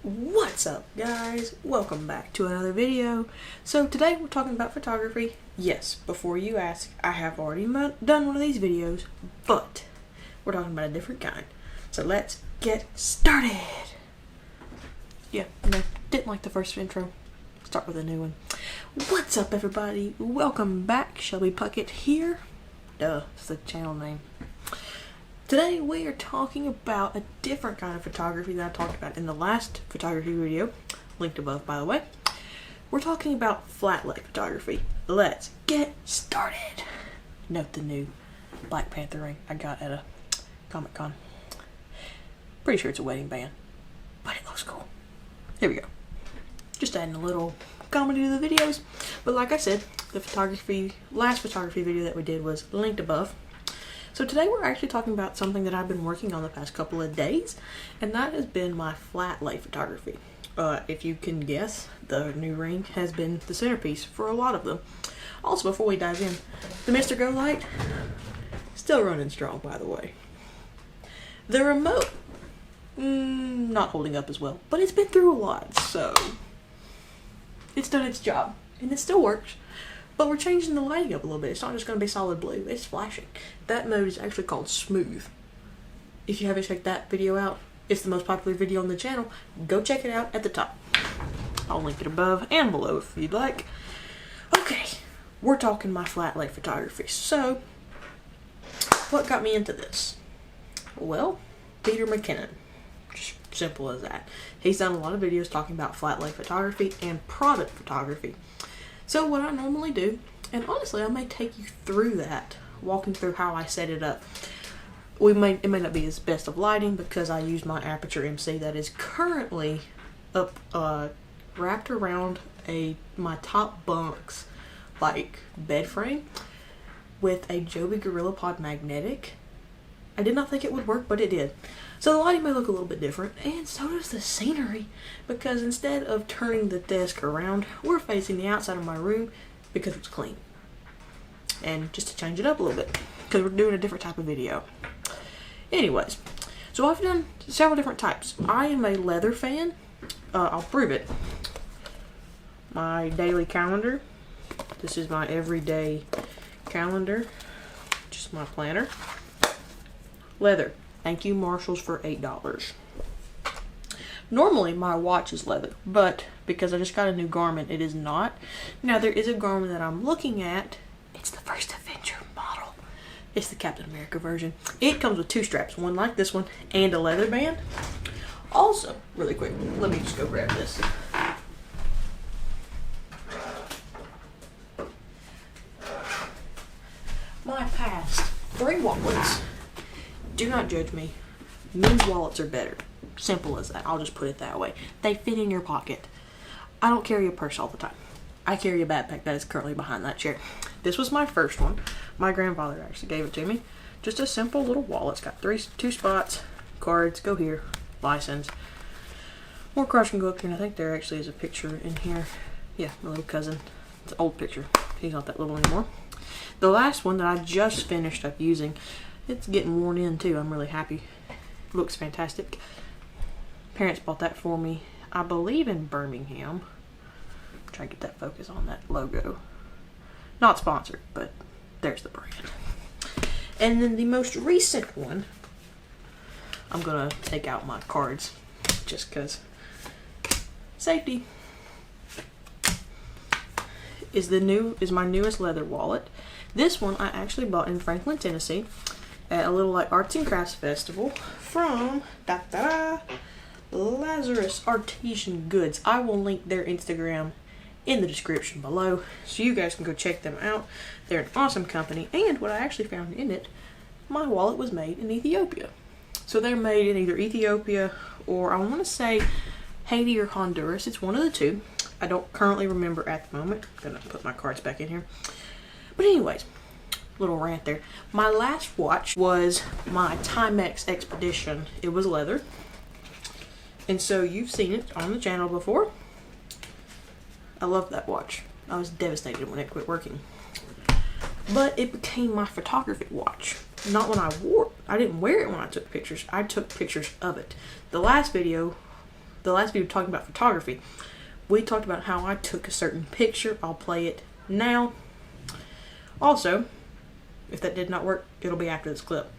What's up, guys? Welcome back to another video. So today we're talking about photography. Yes, before you ask, I have already done one of these videos, but we're talking about a different kind. So let's get started. Yeah, no, didn't like the first intro. Start with a new one. What's up, everybody? Welcome back. Shelby Puckett here. Duh, it's the channel name. Today we are talking about a different kind of photography that I talked about in the last photography video, linked above by the way. We're talking about flat lay photography. Let's get started. Note the new Black Panther ring I got at a Comic-Con. Pretty sure it's a wedding band, but it looks cool. Here we go. Just adding a little comedy to the videos. But like I said, the last photography video that we did was linked above. So today we're actually talking about something that I've been working on the past couple of days, and that has been my flat lay photography. If you can guess, the new ring has been the centerpiece for a lot of them. Also, before we dive in, the Mr. Go Light, still running strong, by the way. The remote, not holding up as well, but it's been through a lot, so it's done its job, and it still works. But we're changing the lighting up a little bit. It's not just going to be solid blue. It's flashing. That mode is actually called smooth. If you haven't checked that video out, it's the most popular video on the channel. Go check it out at the top. I'll link it above and below if you'd like. Okay, we're talking my flat lay photography. So, what got me into this? Well, Peter McKinnon. Just simple as that. He's done a lot of videos talking about flat lay photography and product photography. So what I normally do, and honestly I may take you through that, walking through how I set it up. It may not be as best of lighting because I use my Aperture MC that is currently up, wrapped around my top bunk's like bed frame with a Joby GorillaPod magnetic. I did not think it would work, but it did. So the lighting may look a little bit different, and so does the scenery, because instead of turning the desk around, we're facing the outside of my room because it's clean. And just to change it up a little bit, because we're doing a different type of video. Anyways, so I've done several different types. I am a leather fan. I'll prove it. My daily calendar. This is my everyday calendar. Just my planner. Leather. Thank you, Marshalls, for $8. Normally, my watch is leather, but because I just got a new Garmin, it is not. Now, there is a Garmin that I'm looking at. It's the first Avenger model. It's the Captain America version. It comes with two straps, one like this one, and a leather band. Also, really quick, let me just go grab this. My past 3 wallets. Do not judge me. Men's wallets are better. Simple as that. I'll just put it that way. They fit in your pocket. I don't carry a purse all the time. I carry a backpack that is currently behind that chair. This was my first one. My grandfather actually gave it to me. Just a simple little wallet. It's got 2 spots. Cards. Go here. License. More cards can go up here. And I think there actually is a picture in here. Yeah, my little cousin. It's an old picture. He's not that little anymore. The last one that I just finished up using, it's getting worn in too. I'm really happy. Looks fantastic. Parents bought that for me, I believe, in Birmingham. Try to get that focus on that logo. Not sponsored, but there's the brand. And then the most recent one, I'm gonna take out my cards just because safety. Is my newest leather wallet. This one I actually bought in Franklin, Tennessee, at a little like arts and crafts festival from Lazarus Artesian Goods. I will link their Instagram in the description below so you guys can go check them out. They're an awesome company, and what I actually found in it, my wallet was made in Ethiopia. So they're made in either Ethiopia or I want to say Haiti or Honduras. It's one of the two. I don't currently remember at the moment. I'm gonna put my cards back in here. But anyways, little rant there. My last watch was my Timex Expedition. It was leather. And so you've seen it on the channel before. I love that watch. I was devastated when it quit working. But it became my photography watch. Not when I wore it. I didn't wear it when I took pictures. I took pictures of it. The last video the last video talking about photography, we talked about how I took a certain picture. I'll play it now. Also, if that did not work, it'll be after this clip.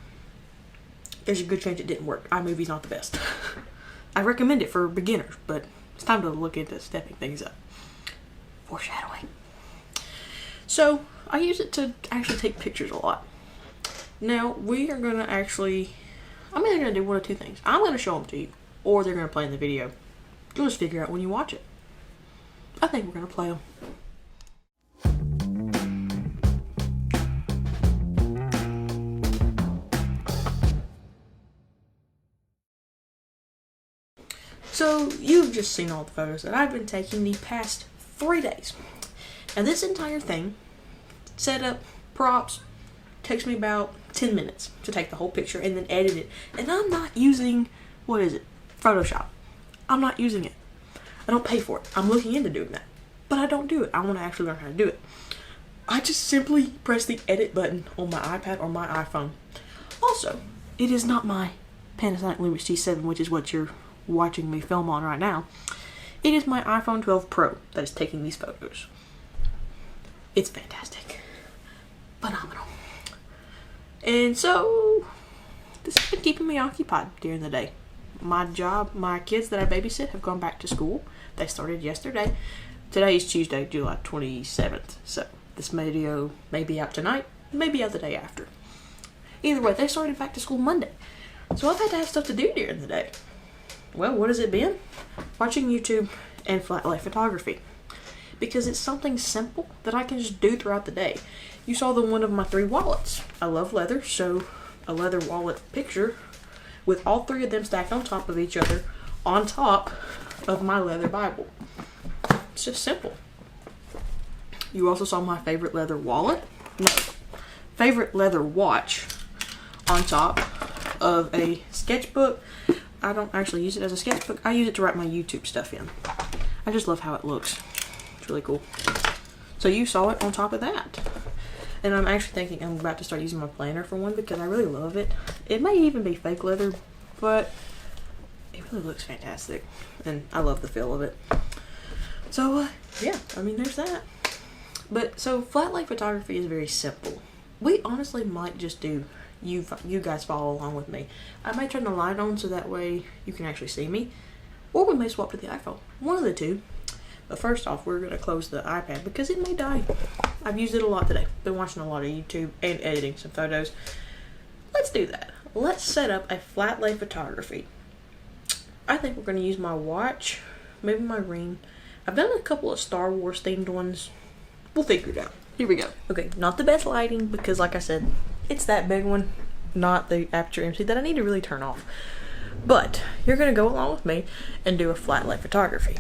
There's a good chance it didn't work. iMovie's not the best. I recommend it for beginners, but it's time to look into stepping things up. Foreshadowing. So, I use it to actually take pictures a lot. Now, we are going to actually... I'm either going to do one of two things. I'm going to show them to you, or they're going to play in the video. You'll just figure out when you watch it. I think we're going to play them. So, you've just seen all the photos that I've been taking the past 3 days. Now, this entire thing, setup, props, takes me about 10 minutes to take the whole picture and then edit it. And I'm not using, what is it? Photoshop. I'm not using it. I don't pay for it. I'm looking into doing that. But I don't do it. I want to actually learn how to do it. I just simply press the edit button on my iPad or my iPhone. Also, it is not my Panasonic Lumix G7, which is what you're watching me film on right now. It is my iPhone 12 Pro that is taking these photos. It's fantastic. Phenomenal. And so, this has been keeping me occupied during the day. My job, my kids that I babysit have gone back to school. They started yesterday. Today is Tuesday, July 27th. So, this video may be out tonight, maybe out the day after. Either way, they started back to school Monday. So, I've had to have stuff to do during the day. Well, what has it been? Watching YouTube and flat light photography. Because it's something simple that I can just do throughout the day. You saw the one of my 3 wallets. I love leather, so a leather wallet picture with all 3 of them stacked on top of each other on top of my leather Bible. It's just simple. You also saw my favorite leather wallet. No, favorite leather watch on top of a sketchbook. I don't actually use it as a sketchbook. I use it to write my YouTube stuff in. I just love how it looks. It's really cool. So you saw it on top of that. And I'm actually thinking I'm about to start using my planner for one because I really love it. It may even be fake leather, but it really looks fantastic. And I love the feel of it. So, yeah, I mean, there's that. But, so flat light photography is very simple. We honestly might just do, you guys follow along with me. I might turn the light on so that way you can actually see me. Or we may swap to the iPhone. One of the two. But first off, we're going to close the iPad because it may die. I've used it a lot today. Been watching a lot of YouTube and editing some photos. Let's do that. Let's set up a flat lay photography. I think we're going to use my watch, maybe my ring. I've done a couple of Star Wars themed ones. We'll figure it out. Here we go. Okay, not the best lighting because like I said, it's that big one, not the aperture empty that I need to really turn off. But you're going to go along with me and do a flat lay photography.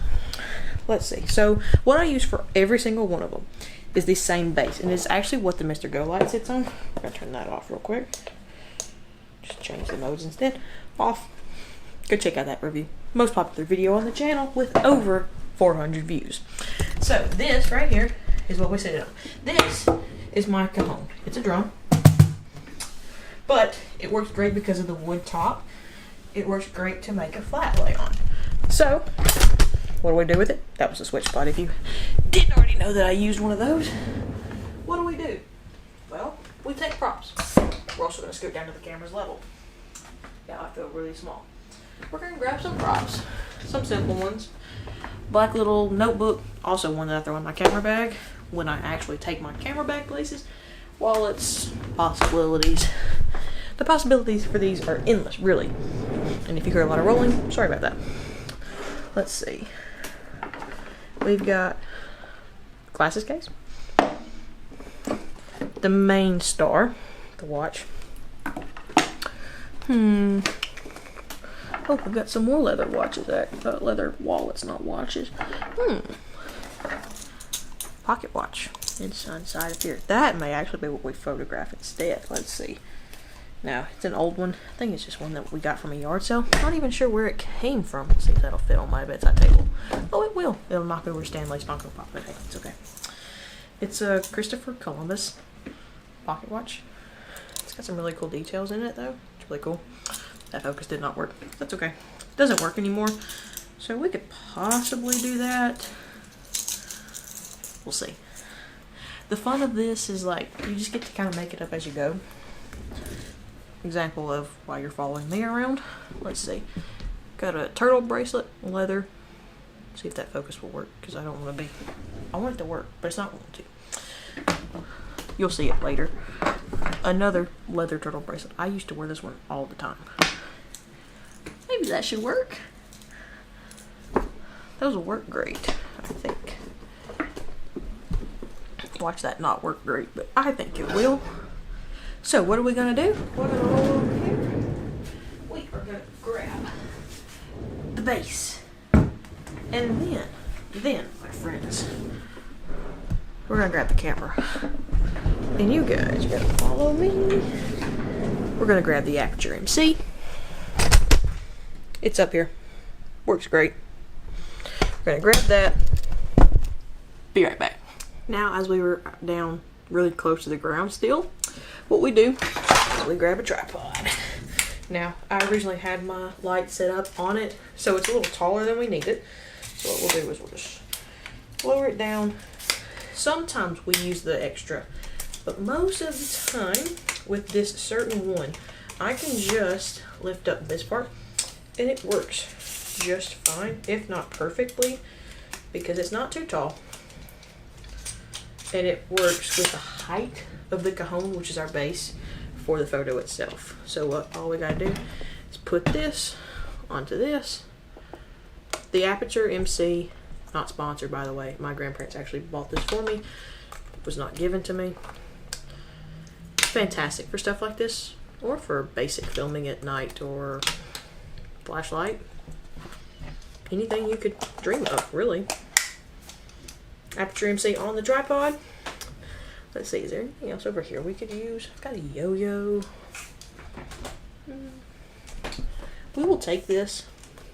Let's see. So what I use for every single one of them is the same base. And it's actually what the Mr. Go light sits on. I'm going to turn that off real quick. Just change the modes instead. Off. Go check out that review. Most popular video on the channel with over 400 views. So this right here is what we set it on. This is my cajon. It's a drum. But it works great because of the wood top. It works great to make a flat lay on. So what do we do with it? That was a switch spot. If you didn't already know that I used one of those, what do? Well, we take props. We're also going to scoot down to the camera's level. Yeah, I feel really small. We're going to grab some props, some simple ones. Black little notebook, also one that I throw in my camera bag when I actually take my camera bag places. Wallets, possibilities. The possibilities for these are endless, really. And if you hear a lot of rolling, sorry about that. Let's see. We've got glasses case, the main star, the watch. Oh, we've got some more leather watches, leather wallets, not watches. Pocket watch inside of here. That may actually be what we photograph instead. Let's see. Now, it's an old one. I think it's just one that we got from a yard sale. Not even sure where it came from. Let's see if that'll fit on my bedside table. Oh, it will. It'll knock over Stanley's Funko Pop, but hey, it's okay. It's a Christopher Columbus pocket watch. It's got some really cool details in it, though. It's really cool. That focus did not work. That's okay. It doesn't work anymore. So we could possibly do that. We'll see. The fun of this is like, you just get to kind of make it up as you go. Example of why you're following me around. Let's see. Got a turtle bracelet, leather. See if that focus will work, because I don't want to be... I want it to work, but it's not going to. You'll see it later. Another leather turtle bracelet. I used to wear this one all the time. Maybe that should work. Those will work great, I think. Watch that not work great, but I think it will. So what are we going to do? We're going to roll over here. We are going to grab the base. And then, my friends, we're going to grab the camera. And you guys gotta follow me. We're going to grab the Aputure MC. It's up here. Works great. We're going to grab that. Be right back. Now, as we were down really close to the ground still, what we do is we grab a tripod. Now, I originally had my light set up on it, so it's a little taller than we need it. So what we'll do is we'll just lower it down. Sometimes we use the extra, but most of the time with this certain one, I can just lift up this part and it works just fine, if not perfectly, because it's not too tall. And it works with the height of the cajon, which is our base for the photo itself. So what all we gotta do is put this onto this. The Aputure MC, not sponsored by the way. My grandparents actually bought this for me. It was not given to me. Fantastic for stuff like this, or for basic filming at night, or flashlight. Anything you could dream of, really. Aputure MC on the tripod. Let's see, is there anything else over here we could use? I've got a yo-yo. We will take this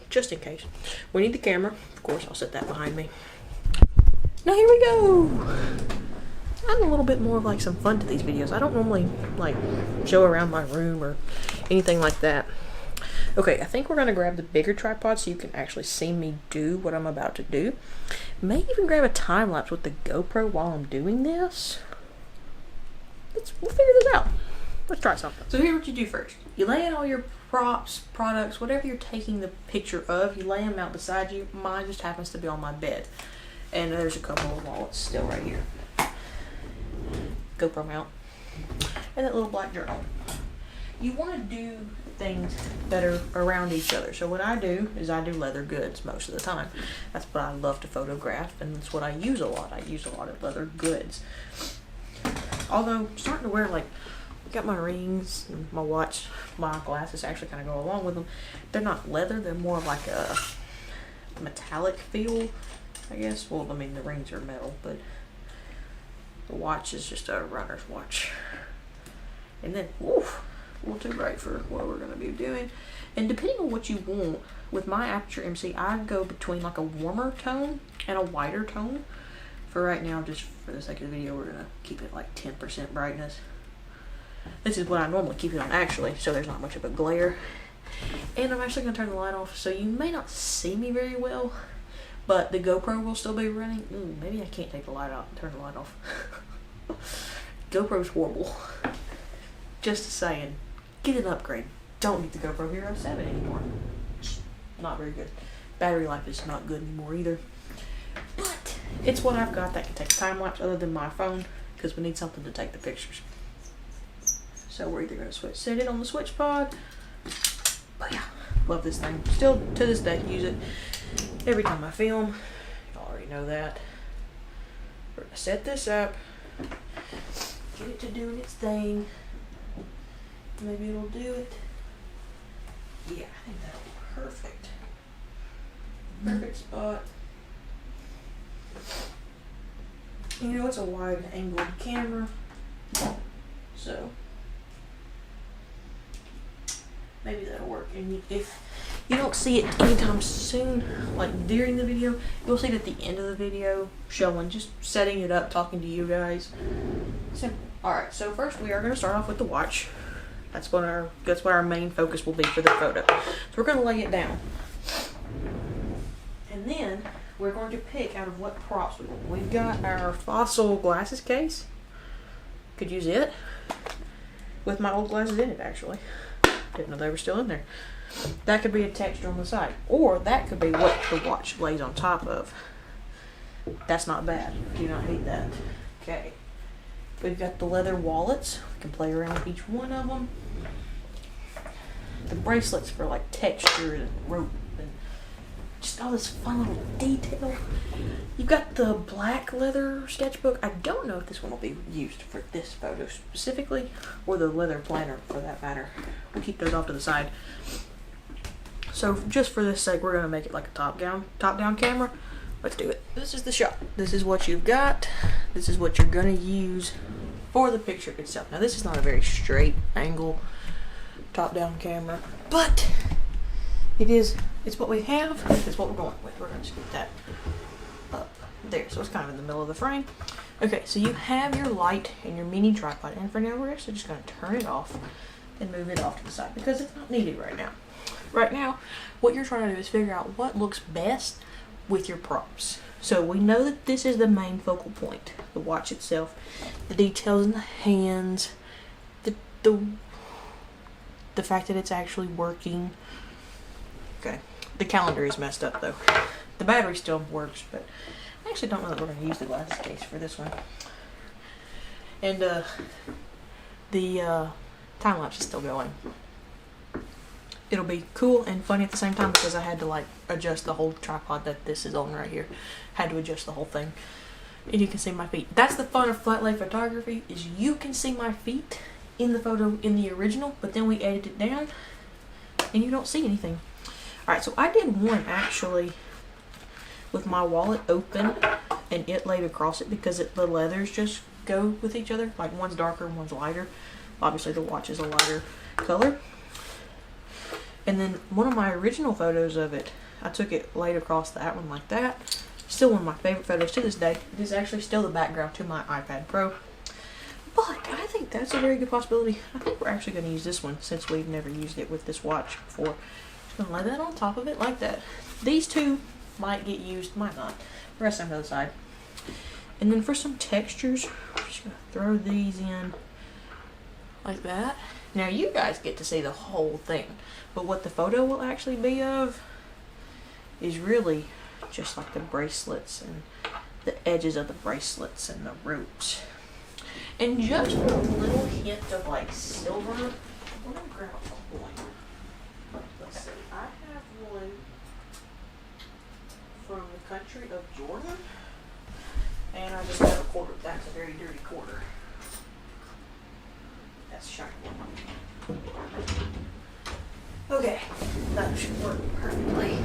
just in case. We need the camera. Of course, I'll set that behind me. Now here we go. Add a little bit more of like some fun to these videos. I don't normally like show around my room or anything like that. Okay, I think we're gonna grab the bigger tripod so you can actually see me do what I'm about to do. May even grab a time lapse with the GoPro while I'm doing this. We'll figure this out. Let's try something. So here's what you do first. You lay out all your props, products, whatever you're taking the picture of, you lay them out beside you. Mine just happens to be on my bed. And there's a couple of wallets still right here. GoPro mount. And that little black journal. You want to do things that are around each other. So what I do is I do leather goods most of the time. That's what I love to photograph, and that's what I use a lot. I use a lot of leather goods. Although I'm starting to wear, like, got my rings and my watch, my glasses actually kind of go along with them. They're not leather, they're more of like a metallic feel, I guess. Well, I mean, the rings are metal, but the watch is just a runner's watch. And then, woof, a little too bright for what we're going to be doing. And depending on what you want, with my Aputure MC, I go between like a warmer tone and a whiter tone. For right now, just for the sake of the video, we're going to keep it like 10% brightness. This is what I normally keep it on actually, so there's not much of a glare. And I'm actually going to turn the light off, so you may not see me very well, but the GoPro will still be running. Ooh, maybe I can't take the light out and turn the light off. GoPro's horrible. Just saying, get an upgrade. Don't need the GoPro Hero 7 anymore. Not very good. Battery life is not good anymore either. But it's what I've got that can take a time lapse other than my phone, because we need something to take the pictures. So we're either going to set it on the switch pod. But yeah, love this thing. Still to this day use it every time I film. You already know that. We're going to set this up, get it to doing its thing. Maybe it'll do it. Yeah, I think that'll be perfect. Perfect spot. You know, it's a wide angled camera, so maybe that'll work. And if you don't see it anytime soon, like during the video, you'll see it at the end of the video, showing, just setting it up, talking to you guys. Simple. Alright, so first we are going to start off with the watch. That's what our main focus will be for the photo. So we're going to lay it down. we're going to pick out of what props we want. We've got our Fossil glasses case. Could use it. With my old glasses in it, actually. Didn't know they were still in there. That could be a texture on the side. Or that could be what the watch lays on top of. That's not bad. Do not hate that. Okay. We've got the leather wallets. We can play around with each one of them. The bracelets for like texture and rope and just all this fun little detail. You've got the black leather sketchbook. I don't know if this one will be used for this photo specifically, or the leather planner for that matter. We'll keep those off to the side. So just for this sake, we're gonna make it like a top-down camera. Let's do it. This is the shot. This is what you've got. This is what you're gonna use for the picture itself. Now this is not a very straight angle top-down camera, but it's what we have. It's what we're going with. We're gonna scoot that up there, so it's kind of in the middle of the frame. Okay, so you have your light and your mini tripod, and for now we're actually just gonna turn it off and move it off to the side because it's not needed right now. Right now, what you're trying to do is figure out what looks best with your props. So we know that this is the main focal point, the watch itself, the details in the hands, the fact that it's actually working. Okay, the calendar is messed up though. The battery still works, but I actually don't know that we're going to use the glasses case for this one. And the time lapse is still going. It'll be cool and funny at the same time because I had to like adjust the whole tripod that this is on right here. Had to adjust the whole thing. And you can see my feet. That's the fun of flat lay photography, is you can see my feet in the photo in the original, but then we edited it down and you don't see anything. Alright, so I did one actually with my wallet open and it laid across it because the leathers just go with each other. Like one's darker, one's lighter. Obviously the watch is a lighter color. And then one of my original photos of it, I took it laid across that one like that. Still one of my favorite photos to this day. It is actually still the background to my iPad Pro. But I think that's a very good possibility. I think we're actually going to use this one since we've never used it with this watch before. Just going to lay that on top of it like that. These two might get used, might not. The rest of them to the side. And then for some textures, we're just going to throw these in like that. Now you guys get to see the whole thing. But what the photo will actually be of is really just like the bracelets and the edges of the bracelets and the ropes. And just for a little hint of like silver, I'm gonna grab a coin. Let's see, I have one from the country of Jordan, and I just got a quarter. That's a very dirty quarter. That's shiny. Okay, that should work perfectly.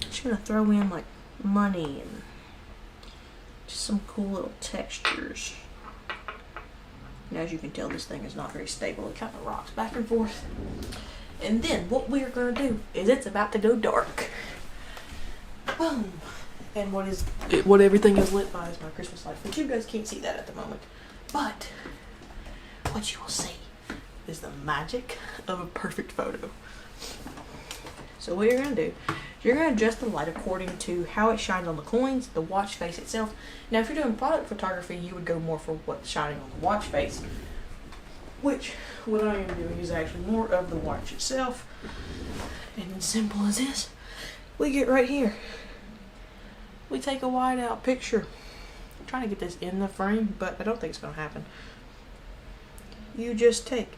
Just gonna throw in like money and just some cool little textures. And as you can tell, this thing is not very stable. It kind of rocks back and forth. And then what we're gonna do is it's about to go dark. Boom! And what everything is lit by is my Christmas light. But you guys can't see that at the moment. But what you will see is the magic of a perfect photo. So what you're going to do, you're going to adjust the light according to how it shines on the coins, the watch face itself. Now if you're doing product photography, you would go more for what's shining on the watch face. Which, what I am doing is actually more of the watch itself. And as simple as this, we get right here. We take a wide out picture. I'm trying to get this in the frame, but I don't think it's going to happen. You just take,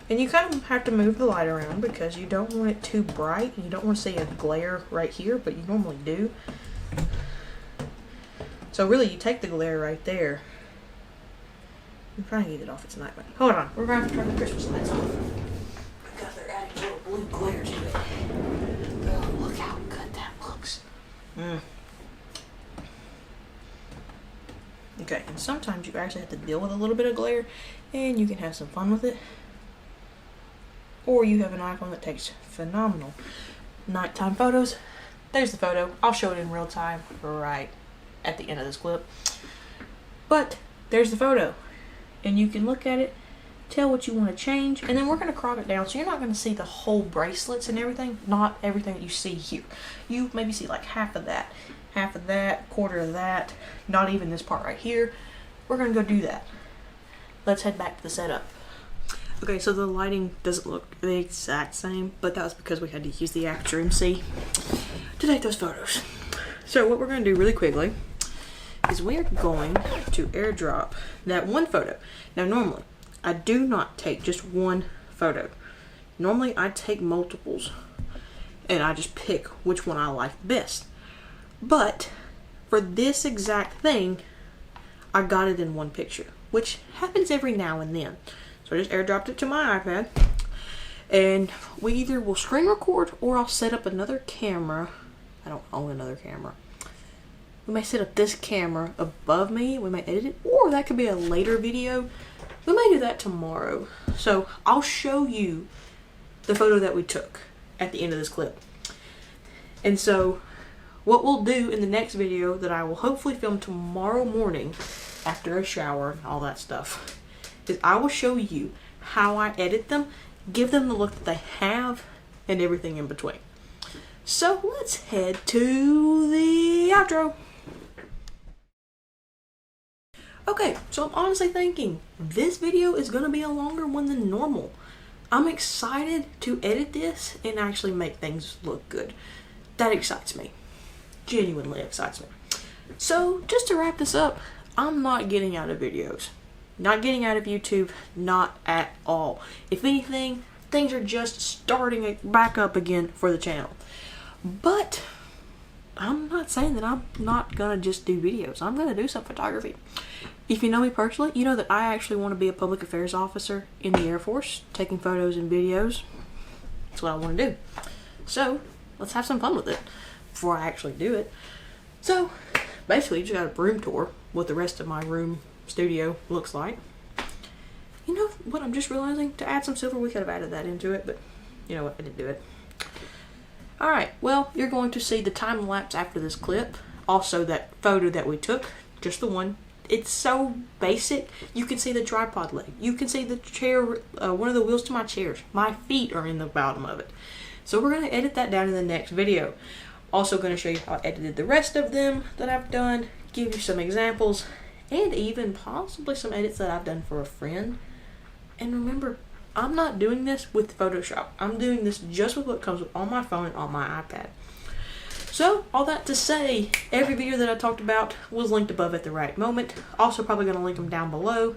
and you kind of have to move the light around because you don't want it too bright. You don't want to see a glare right here, but you normally do. So really you take the glare right there. I'm trying to get it off its night light. Hold on, we're going to have to turn the Christmas lights off because they're adding a little blue glare to it. Oh, look how good that looks. Okay, and sometimes you actually have to deal with a little bit of glare and you can have some fun with it. Or you have an iPhone that takes phenomenal nighttime photos. There's the photo. I'll show it in real time right at the end of this clip. But there's the photo. And you can look at it tell what you want to change, and then we're going to crop it down so you're not going to see the whole bracelets and everything, not everything that you see here. You maybe see like half of that, quarter of that, not even this part right here. We're going to go do that. Let's head back to the setup. Okay, so the lighting doesn't look the exact same, but that was because we had to use the Aperture MC to take those photos. So what we're going to do really quickly is we're going to airdrop that one photo. Now normally, I do not take just one photo. Normally I take multiples and I just pick which one I like best. But for this exact thing, I got it in one picture, which happens every now and then. So I just airdropped it to my iPad, and we either will screen record or I'll set up another camera. I don't own another camera. We may set up this camera above me, we may edit it, or that could be a later video. We may do that tomorrow. So I'll show you the photo that we took at the end of this clip. And so what we'll do in the next video that I will hopefully film tomorrow morning after a shower and all that stuff is I will show you how I edit them, give them the look that they have, and everything in between. So let's head to the outro. Okay, so I'm honestly thinking this video is going to be a longer one than normal. I'm excited to edit this and actually make things look good. That excites me. Genuinely excites me. So just to wrap this up, I'm not getting out of videos. Not getting out of YouTube, not at all. If anything, things are just starting back up again for the channel. But I'm not saying that I'm not gonna just do videos. I'm gonna do some photography. If you know me personally, you know that I actually want to be a public affairs officer in the Air Force, taking photos and videos. That's what I want to do. So let's have some fun with it before I actually do it. So basically, you just got a room tour what the rest of my room studio looks like. You know what I'm just realizing? To add some silver, we could have added that into it, but you know what? I didn't do it. Alright, well, you're going to see the time lapse after this clip. Also that photo that we took, just the one. It's so basic. You can see the tripod leg. You can see the chair, one of the wheels to my chairs. My feet are in the bottom of it. So we're going to edit that down in the next video. Also going to show you how I edited the rest of them that I've done, give you some examples, and even possibly some edits that I've done for a friend. And remember, I'm not doing this with Photoshop. I'm doing this just with what comes on my phone and on my iPad. So, all that to say, every video that I talked about was linked above at the right moment. Also probably going to link them down below.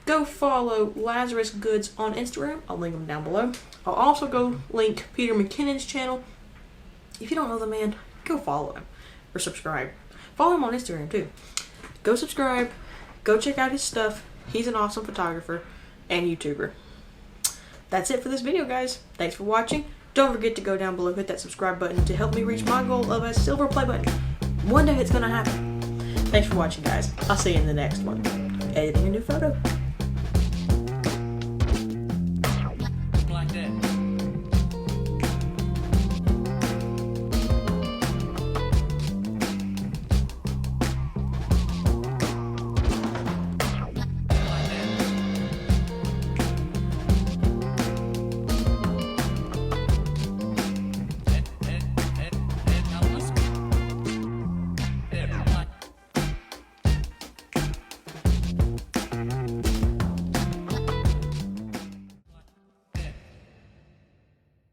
Go follow Lazarus Goods on Instagram. I'll link them down below. I'll also go link Peter McKinnon's channel. If you don't know the man, go follow him. Or subscribe. Follow him on Instagram too. Go subscribe. Go check out his stuff. He's an awesome photographer and YouTuber. That's it for this video, guys. Thanks for watching. Don't forget to go down below, hit that subscribe button to help me reach my goal of a silver play button. One day it's gonna happen. Thanks for watching, guys. I'll see you in the next one. Editing a new photo.